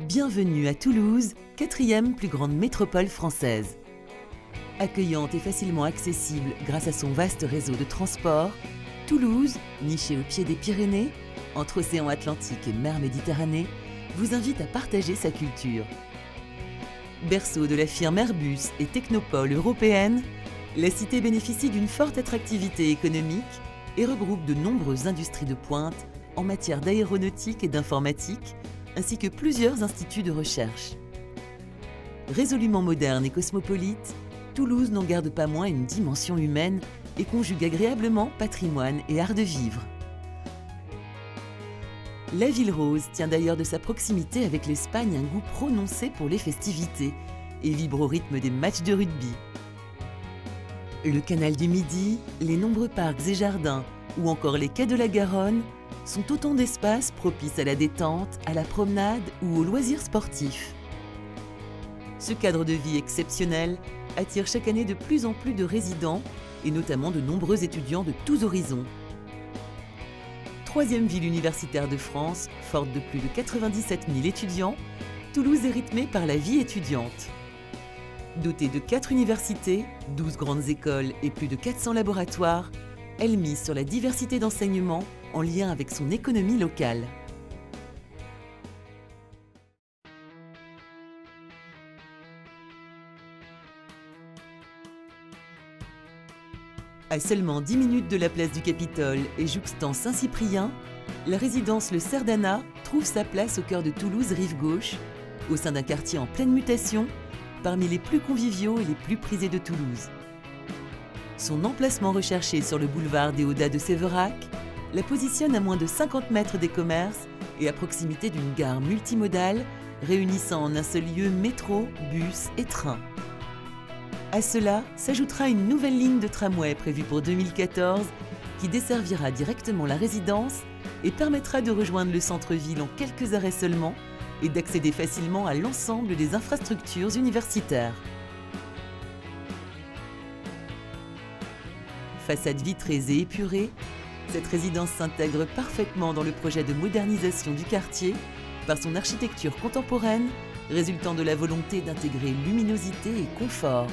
Bienvenue à Toulouse, quatrième plus grande métropole française. Accueillante et facilement accessible grâce à son vaste réseau de transport, Toulouse, nichée au pied des Pyrénées, entre océan Atlantique et mer Méditerranée, vous invite à partager sa culture. Berceau de la firme Airbus et technopole européenne, la cité bénéficie d'une forte attractivité économique et regroupe de nombreuses industries de pointe en matière d'aéronautique et d'informatique, ainsi que plusieurs instituts de recherche. Résolument moderne et cosmopolite, Toulouse n'en garde pas moins une dimension humaine et conjugue agréablement patrimoine et art de vivre. La ville rose tient d'ailleurs de sa proximité avec l'Espagne un goût prononcé pour les festivités et vibre au rythme des matchs de rugby. Le canal du Midi, les nombreux parcs et jardins ou encore les quais de la Garonne sont autant d'espaces propices à la détente, à la promenade ou aux loisirs sportifs. Ce cadre de vie exceptionnel attire chaque année de plus en plus de résidents et notamment de nombreux étudiants de tous horizons. Troisième ville universitaire de France, forte de plus de 97 000 étudiants, Toulouse est rythmée par la vie étudiante. Dotée de 4 universités, 12 grandes écoles et plus de 400 laboratoires, elle mise sur la diversité d'enseignements en lien avec son économie locale. À seulement 10 minutes de la place du Capitole et jouxtant Saint-Cyprien, la résidence Le Cerdana trouve sa place au cœur de Toulouse rive gauche, au sein d'un quartier en pleine mutation, parmi les plus conviviaux et les plus prisés de Toulouse. Son emplacement recherché sur le boulevard Déodat de Sévérac la positionne à moins de 50 mètres des commerces et à proximité d'une gare multimodale réunissant en un seul lieu métro, bus et train. À cela s'ajoutera une nouvelle ligne de tramway prévue pour 2014 qui desservira directement la résidence et permettra de rejoindre le centre-ville en quelques arrêts seulement et d'accéder facilement à l'ensemble des infrastructures universitaires. Façade vitrée et épurée, cette résidence s'intègre parfaitement dans le projet de modernisation du quartier par son architecture contemporaine résultant de la volonté d'intégrer luminosité et confort.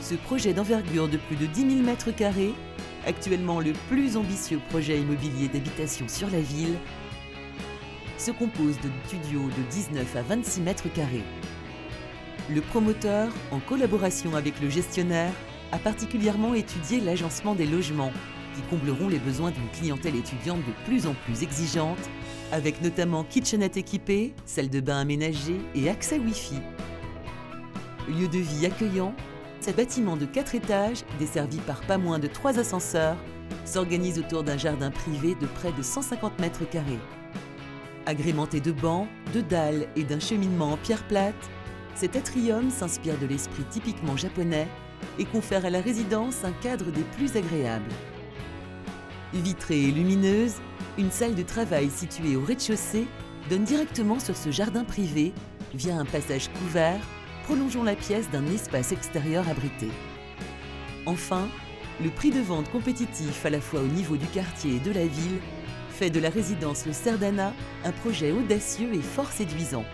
Ce projet d'envergure de plus de 10 000 m², actuellement le plus ambitieux projet immobilier d'habitation sur la ville, se compose de studios de 19 à 26 m². Le promoteur, en collaboration avec le gestionnaire, a particulièrement étudié l'agencement des logements qui combleront les besoins d'une clientèle étudiante de plus en plus exigeante, avec notamment kitchenette équipée, salle de bain aménagée et accès Wi-Fi. Lieu de vie accueillant, ce bâtiment de 4 étages, desservi par pas moins de 3 ascenseurs, s'organise autour d'un jardin privé de près de 150 m². Agrémenté de bancs, de dalles et d'un cheminement en pierre plate, cet atrium s'inspire de l'esprit typiquement japonais et confère à la résidence un cadre des plus agréables. Vitrée et lumineuse, une salle de travail située au rez-de-chaussée donne directement sur ce jardin privé via un passage couvert, prolongeant la pièce d'un espace extérieur abrité. Enfin, le prix de vente compétitif à la fois au niveau du quartier et de la ville fait de la résidence Le Cerdana un projet audacieux et fort séduisant.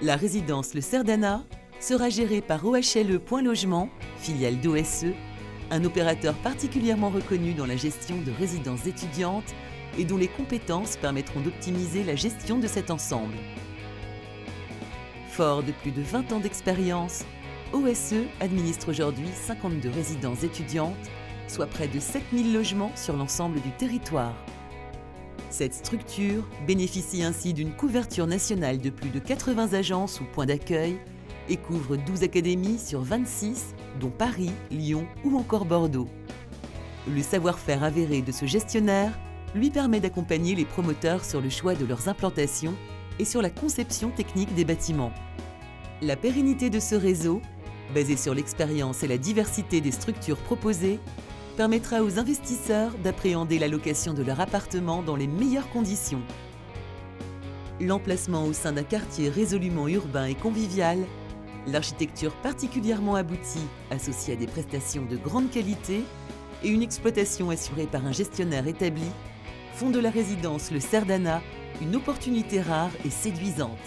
La résidence Le Cerdana sera gérée par OHLE Point Logement, filiale d'OSE, un opérateur particulièrement reconnu dans la gestion de résidences étudiantes et dont les compétences permettront d'optimiser la gestion de cet ensemble. Fort de plus de 20 ans d'expérience, OSE administre aujourd'hui 52 résidences étudiantes, soit près de 7000 logements sur l'ensemble du territoire. Cette structure bénéficie ainsi d'une couverture nationale de plus de 80 agences ou points d'accueil et couvre 12 académies sur 26, dont Paris, Lyon ou encore Bordeaux. Le savoir-faire avéré de ce gestionnaire lui permet d'accompagner les promoteurs sur le choix de leurs implantations et sur la conception technique des bâtiments. La pérennité de ce réseau, basé sur l'expérience et la diversité des structures proposées, permettra aux investisseurs d'appréhender la location de leur appartement dans les meilleures conditions. L'emplacement au sein d'un quartier résolument urbain et convivial L'architecture particulièrement aboutie, associée à des prestations de grande qualité et une exploitation assurée par un gestionnaire établi, font de la résidence Le Cerdana une opportunité rare et séduisante.